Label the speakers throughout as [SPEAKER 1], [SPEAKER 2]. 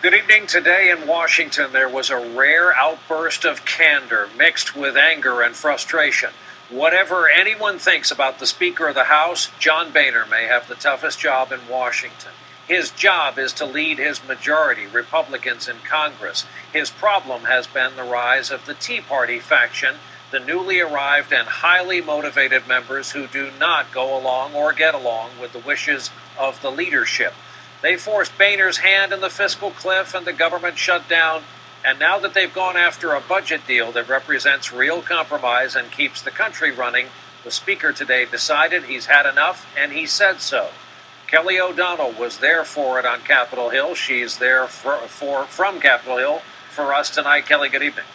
[SPEAKER 1] Good evening. Today in Washington, there was a rare outburst of candor mixed with anger and frustration. Whatever anyone thinks about the Speaker of the House, John Boehner may have the toughest job in Washington. His job is to lead his majority, Republicans in Congress. His problem has been the rise of the Tea Party faction, the newly arrived and highly motivated members who do not go along or get along with the wishes of the leadership. They forced Boehner's hand in the fiscal cliff and the government shut down. And now that they've gone after a budget deal that represents real compromise and keeps the country running, the Speaker today decided he's had enough, and he said so. Kelly O'Donnell was there for it on Capitol Hill. She's there from Capitol Hill for us tonight. Kelly, good evening.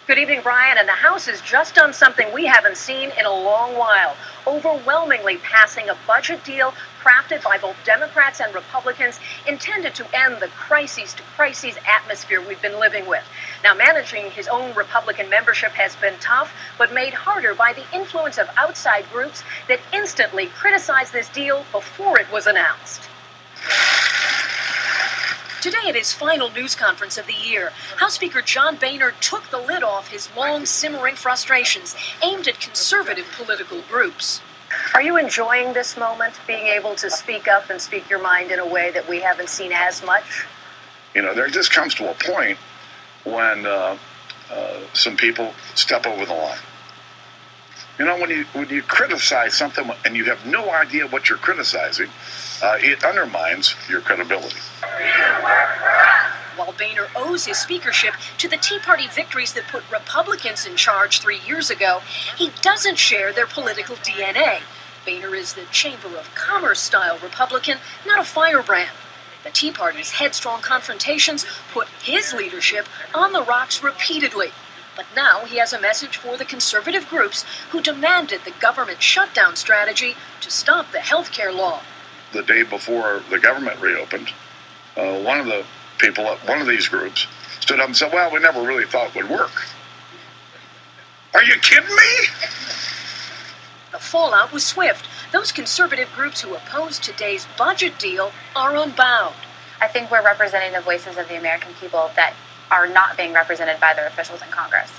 [SPEAKER 2] Good evening, Brian. And the House has just done something we haven't seen in a long while, overwhelmingly passing a budget deal crafted by both Democrats and Republicans intended to end the crises-to-crises atmosphere we've been living with. Now, managing his own Republican membership has been tough, but made harder by the influence of outside groups that instantly criticized this deal before it was announced. Today at his final news conference of the year, House Speaker John Boehner took the lid off his long simmering frustrations aimed at conservative political groups. Are you enjoying this moment, being able to speak up and speak your mind in a way that we haven't seen as much?
[SPEAKER 3] You know, there just comes to a point when some people step over the line. You know, when you criticize something and you have no idea what you're criticizing, it undermines your credibility.
[SPEAKER 2] While Boehner owes his speakership to the Tea Party victories that put Republicans in charge 3 years ago, he doesn't share their political DNA. Boehner is the Chamber of Commerce-style Republican, not a firebrand. The Tea Party's headstrong confrontations put his leadership on the rocks repeatedly. But now he has a message for the conservative groups who demanded the government shutdown strategy to stop the health care law.
[SPEAKER 3] The day before the government reopened, one of the people at one of these groups stood up and said, well, we never really thought it would work. Are you kidding me?
[SPEAKER 2] The fallout was swift. Those conservative groups who opposed today's budget deal are unbound.
[SPEAKER 4] I think we're representing the voices of the American people that are not being represented by their officials in Congress.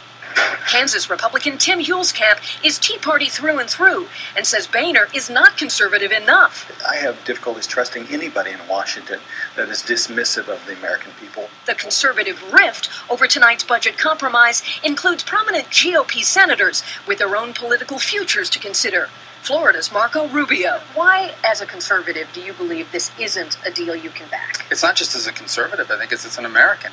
[SPEAKER 2] Kansas Republican Tim Huelskamp is Tea Party through and through and says Boehner is not conservative enough.
[SPEAKER 5] I have difficulties trusting anybody in Washington that is dismissive of the American people.
[SPEAKER 2] The conservative rift over tonight's budget compromise includes prominent GOP senators with their own political futures to consider. Florida's Marco Rubio. Why, as a conservative, do you believe this isn't a deal you can back?
[SPEAKER 6] It's not just as a conservative. I think it's an American.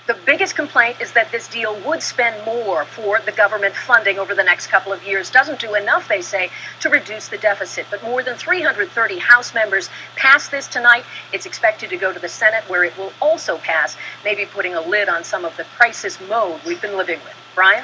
[SPEAKER 2] The biggest complaint is that this deal would spend more for the government funding over the next couple of years. Doesn't do enough, they say, to reduce the deficit. But more than 330 House members passed this tonight. It's expected to go to the Senate, where it will also pass, maybe putting a lid on some of the crisis mode we've been living with. Brian?